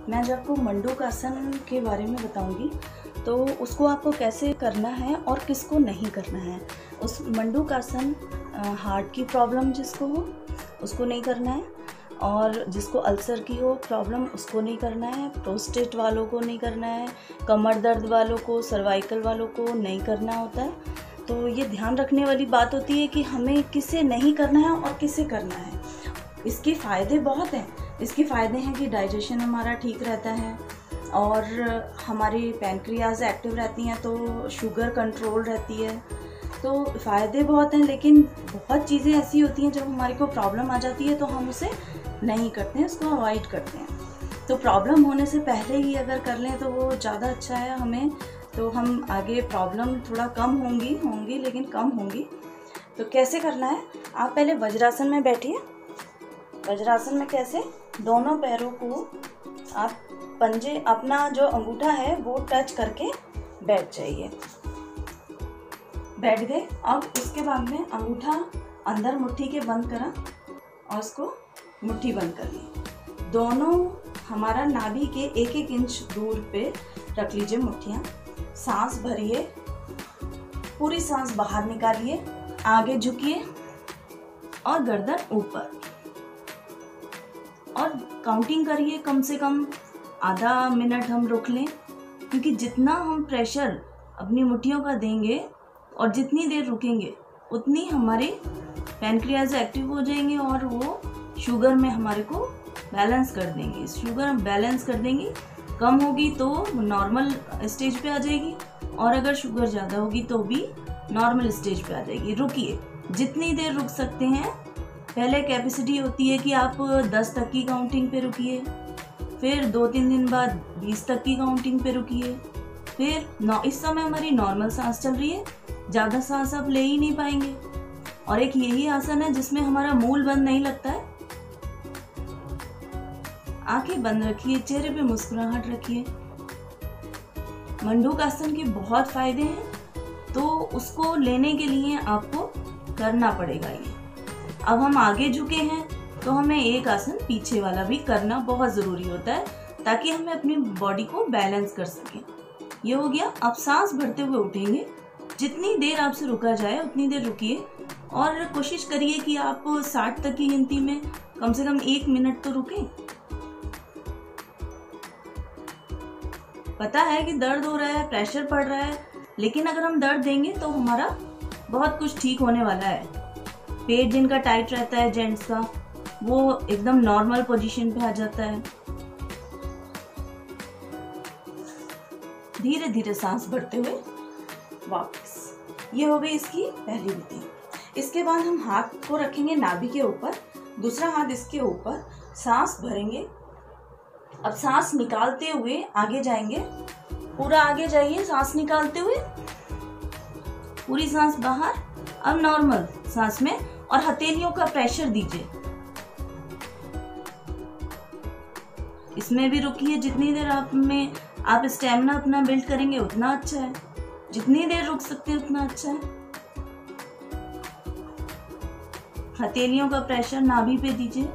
मैं आज आपको मंडूकासन के बारे में बताऊंगी। तो उसको आपको कैसे करना है और किसको नहीं करना है। उस मंडूकासन हार्ट की प्रॉब्लम जिसको हो उसको नहीं करना है, और जिसको अल्सर की हो प्रॉब्लम उसको नहीं करना है, प्रोस्टेट वालों को नहीं करना है, कमर दर्द वालों को, सर्वाइकल वालों को नहीं करना होता है। तो ये ध्यान रखने वाली बात होती है कि हमें किसे नहीं करना है और किसे करना है। इसके फ़ायदे बहुत हैं। इसके फ़ायदे हैं कि डाइजेशन हमारा ठीक रहता है और हमारी पैनक्रियाज एक्टिव रहती हैं, तो शुगर कंट्रोल रहती है। तो फ़ायदे बहुत हैं, लेकिन बहुत चीज़ें ऐसी होती हैं जब हमारे को प्रॉब्लम आ जाती है तो हम उसे नहीं करते हैं, उसको अवॉइड करते हैं। तो प्रॉब्लम होने से पहले ही अगर कर लें तो वो ज़्यादा अच्छा है हमें। तो हम आगे प्रॉब्लम थोड़ा कम होंगी लेकिन कम होंगी। तो कैसे करना है, आप पहले वज्रासन में बैठिए। वज्रासन में कैसे, दोनों पैरों को आप पंजे, अपना जो अंगूठा है वो टच करके बैठ जाइए। बैठ गए। अब उसके बाद में अंगूठा अंदर मुट्ठी के बंद करा और उसको मुट्ठी बंद कर ली। दोनों हमारा नाभि के 1-1 इंच दूर पे रख लीजिए मुट्ठियाँ। सांस भरिए, पूरी सांस बाहर निकालिए, आगे झुकिए और गर्दन ऊपर, और काउंटिंग करिए। कम से कम आधा मिनट हम रुक लें, क्योंकि जितना हम प्रेशर अपनी मुट्ठियों का देंगे और जितनी देर रुकेंगे उतनी हमारी पैनक्रियाज एक्टिव हो जाएंगे और वो शुगर में हमारे को बैलेंस कर देंगे। शुगर बैलेंस कर देंगी, कम होगी तो नॉर्मल स्टेज पे आ जाएगी, और अगर शुगर ज़्यादा होगी तो भी नॉर्मल स्टेज पे आ जाएगी। रुकिए, जितनी देर रुक सकते हैं। पहले कैपेसिटी होती है कि आप 10 तक की काउंटिंग पे रुकिए, फिर 2-3 दिन बाद 20 तक की काउंटिंग पे रुकिए, फिर इस समय हमारी नॉर्मल सांस चल रही है, ज़्यादा सांस आप ले ही नहीं पाएंगे। और एक यही आसन है जिसमें हमारा मूल बंद नहीं लगता है। आंखें बंद रखिए, चेहरे पे मुस्कुराहट रखिए। मंडूकासन के बहुत फायदे हैं, तो उसको लेने के लिए आपको करना पड़ेगा ये। अब हम आगे झुके हैं तो हमें एक आसन पीछे वाला भी करना बहुत ज़रूरी होता है, ताकि हमें अपनी बॉडी को बैलेंस कर सकें। ये हो गया। अब सांस भरते हुए उठेंगे। जितनी देर आपसे रुका जाए उतनी देर रुकिए, और कोशिश करिए कि आप 60 तक की गिनती में कम से कम 1 मिनट तो रुकें। पता है कि दर्द हो रहा है, प्रेशर पड़ रहा है, लेकिन अगर हम दर्द देंगे तो हमारा बहुत कुछ ठीक होने वाला है। पेट जिनका टाइट रहता है जेंट्स का, वो एकदम नॉर्मल पोजीशन पे आ जाता है। धीरे धीरे सांस भरते हुए वापस। ये हो गई इसकी पहली विधि। इसके बाद हम हाथ को रखेंगे नाभि के ऊपर, दूसरा हाथ इसके ऊपर, सांस भरेंगे। अब सांस निकालते हुए आगे जाएंगे, पूरा आगे जाइए सांस निकालते हुए, पूरी सांस बाहर। अब नॉर्मल सांस में, और हथेलियों का प्रेशर दीजिए। इसमें भी रुकिए। जितनी देर आप स्टेमिना अपना बिल्ड करेंगे उतना अच्छा है। जितनी देर रुक सकते हैं उतना अच्छा है। हथेलियों का प्रेशर नाभि पे दीजिए।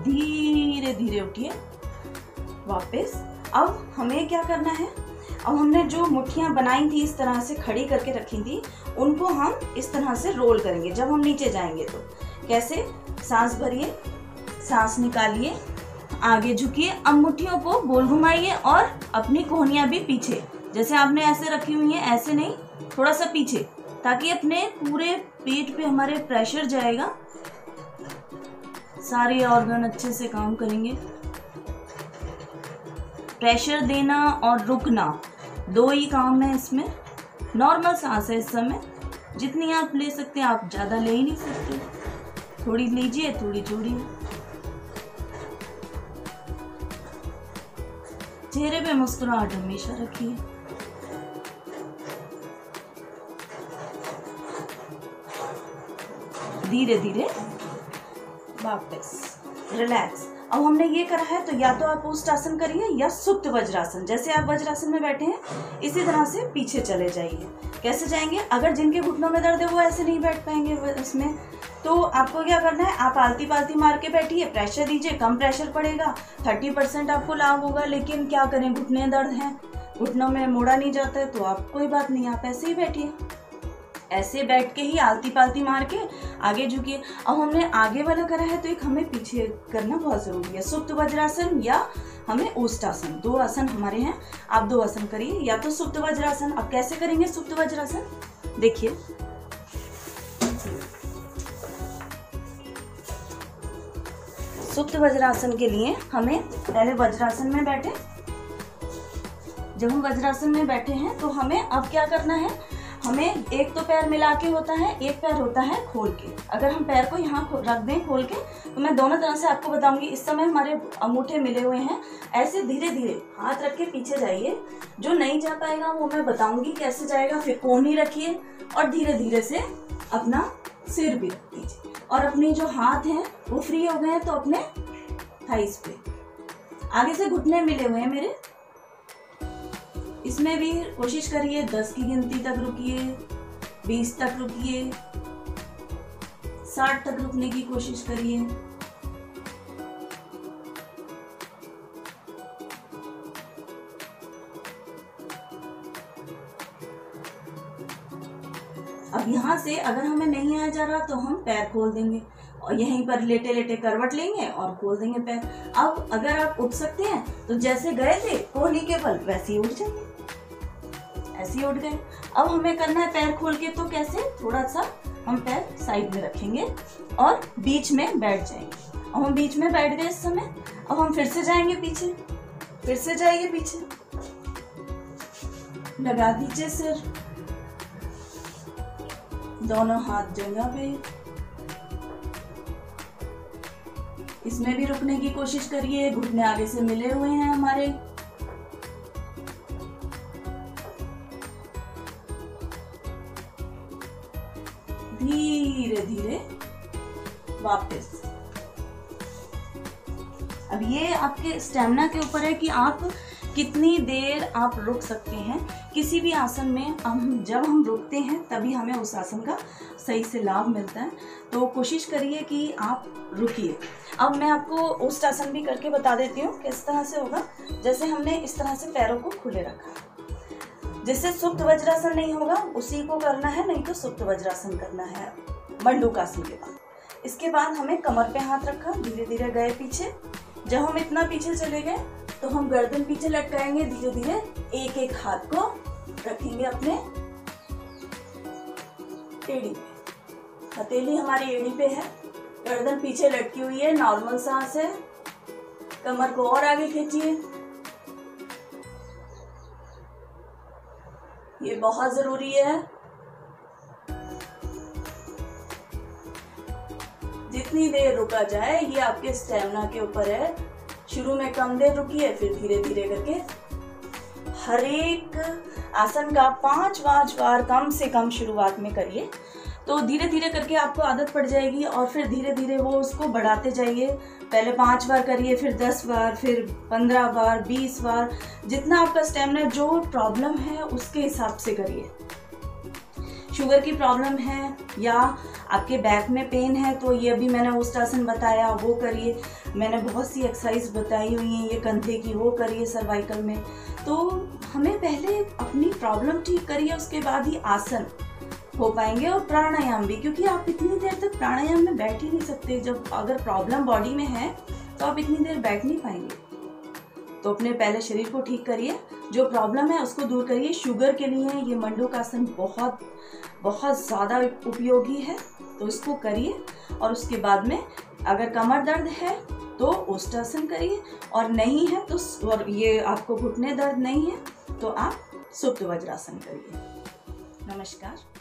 धीरे धीरे उठिए वापस। अब हमें क्या करना है, अब हमने जो मुट्ठियां बनाई थी इस तरह से खड़ी करके रखी थी, उनको हम इस तरह से रोल करेंगे जब हम नीचे जाएंगे। तो कैसे, सांस भरिए, सांस निकालिए, आगे झुकिए। अब मुट्ठियों को गोल घुमाइए और अपनी कोहनियां भी पीछे, जैसे आपने ऐसे रखी हुई हैं ऐसे नहीं, थोड़ा सा पीछे, ताकि अपने पूरे पेट पे हमारे प्रेशर जाएगा, सारे ऑर्गन अच्छे से काम करेंगे। प्रेशर देना और रुकना 2 ही काम है इसमें। नॉर्मल सांस है इस समय, जितनी आप ले सकते हैं, आप ज़्यादा ले ही नहीं सकते। थोड़ी लीजिए, थोड़ी छोड़िए। चेहरे पे मुस्कुराहट हमेशा रखिए। धीरे धीरे वापस रिलैक्स। अब हमने ये करा है, तो या तो आप उष्ट्रासन करिए या सुप्त वज्रासन। जैसे आप वज्रासन में बैठे हैं इसी तरह से पीछे चले जाइए। कैसे जाएंगे? अगर जिनके घुटनों में दर्द है वो ऐसे नहीं बैठ पाएंगे उसमें, तो आपको क्या करना है, आप आलती पालती मार के बैठिए, प्रेशर दीजिए, कम प्रेशर पड़ेगा, 30% आपको लाभ होगा। लेकिन क्या करें, घुटने दर्द हैं, घुटनों में मोड़ा नहीं जाता है, तो आप कोई बात नहीं, आप ऐसे ही बैठिए, ऐसे बैठ के ही आलती पालती मार के आगे झुकिए। अब हमने आगे वाला करा है तो एक हमें पीछे करना बहुत जरूरी है, सुप्त वज्रासन या हमें ओष्ठासन, 2 आसन हमारे हैं। आप 2 आसन करिए, या तो सुप्त वज्रासन। अब कैसे करेंगे सुप्त वज्रासन, देखिए सुप्त वज्रासन के लिए हमें पहले वज्रासन में बैठे। जब हम वज्रासन में बैठे हैं तो हमें अब क्या करना है, हमें एक तो पैर मिला के होता है, एक पैर होता है खोल के। अगर हम पैर को यहाँ रख दें खोल के, तो मैं दोनों तरह से आपको बताऊंगी। इस समय हमारे अंगूठे मिले हुए हैं, ऐसे धीरे धीरे हाथ रख के पीछे जाइए। जो नहीं जा पाएगा वो मैं बताऊंगी कैसे जाएगा। फिर कोहनी रखिए और धीरे धीरे से अपना सिर भी रख दीजिए, और अपने जो हाथ हैं वो फ्री हो गए हैं तो अपने थाइस पे आगे से घुटने मिले हुए हैं मेरे, इसमें भी कोशिश करिए 10 की गिनती तक रुकिए, 20 तक रुकिए, 60 तक रुकने की कोशिश करिए। अब यहाँ से अगर हमें नहीं आया जा रहा तो हम पैर खोल देंगे और यहीं पर लेटे लेटे करवट लेंगे और खोल देंगे पैर। अब अगर आप उठ सकते हैं तो जैसे गए थे कोहनी के बल वैसे ही उठ जाएंगे, ऐसे ही उठ गए। अब हमें करना है पैर खोल के, तो कैसे, थोड़ा सा हम पैर साइड में रखेंगे और बीच में बैठ जाएंगे। अब हम बीच में बैठ गए इस समय। अब हम फिर से जाएंगे पीछे, फिर से जाइए पीछे, लगा दीजिए सिर, दोनों हाथ जगह पे, इसमें भी रुकने की कोशिश करिए। घुटने आगे से मिले हुए हैं हमारे, धीरे धीरे वापस। अब ये आपके स्टेमिना के ऊपर है कि आप कितनी देर आप रुक सकते हैं किसी भी आसन में। जब हम रुकते हैं तभी हमें उस आसन का सही से लाभ मिलता है, तो कोशिश करिए कि आप रुकिए। अब मैं आपको ओष्ठासन भी करके बता देती हूँ किस तरह से होगा। जैसे हमने इस तरह से पैरों को खुले रखा, जिससे सुप्त वज्रासन नहीं होगा उसी को करना है, नहीं तो सुप्त वज्रासन करना है मंडूकासन के बाद। इसके बाद हमें कमर पे हाथ रखा, धीरे धीरे गए पीछे। जब हम इतना पीछे चले गए तो हम गर्दन पीछे लटकाएंगे, धीरे धीरे एक एक हाथ को रखेंगे अपने एड़ी पे। हथेली हमारी एड़ी पे है, गर्दन पीछे लटकी हुई है, नॉर्मल सांस है। कमर को और आगे खींचिए, ये बहुत जरूरी है। जितनी देर रुका जाए ये आपके स्टेमिना के ऊपर है। शुरू में कम देर रुकिए, फिर धीरे धीरे करके हर एक आसन का 5 बार कम से कम शुरुआत में करिए, तो धीरे धीरे करके आपको आदत पड़ जाएगी। और फिर धीरे धीरे वो उसको बढ़ाते जाइए। पहले 5 बार करिए, फिर 10 बार, फिर 15 बार, 20 बार, जितना आपका स्टेमिना, जो प्रॉब्लम है उसके हिसाब से करिए। शुगर की प्रॉब्लम है या आपके बैक में पेन है तो ये भी मैंने ओष्ठासन बताया, वो करिए। मैंने बहुत सी एक्सरसाइज बताई हुई हैं, ये कंधे की, वो करिए सर्वाइकल में। तो हमें पहले अपनी प्रॉब्लम ठीक करिए, उसके बाद ही आसन हो पाएंगे। और प्राणायाम भी, क्योंकि आप इतनी देर तक प्राणायाम में बैठ ही नहीं सकते। जब अगर प्रॉब्लम बॉडी में है तो आप इतनी देर बैठ नहीं पाएंगे। तो अपने पहले शरीर को ठीक करिए, जो प्रॉब्लम है उसको दूर करिए। शुगर के लिए ये मंडूकासन बहुत बहुत ज़्यादा उपयोगी है, तो इसको करिए। और उसके बाद में अगर कमर दर्द है तो ओष्ठासन करिए, और नहीं है तो, और ये आपको घुटने दर्द नहीं है तो आप सुप्त वज्रासन करिए। नमस्कार।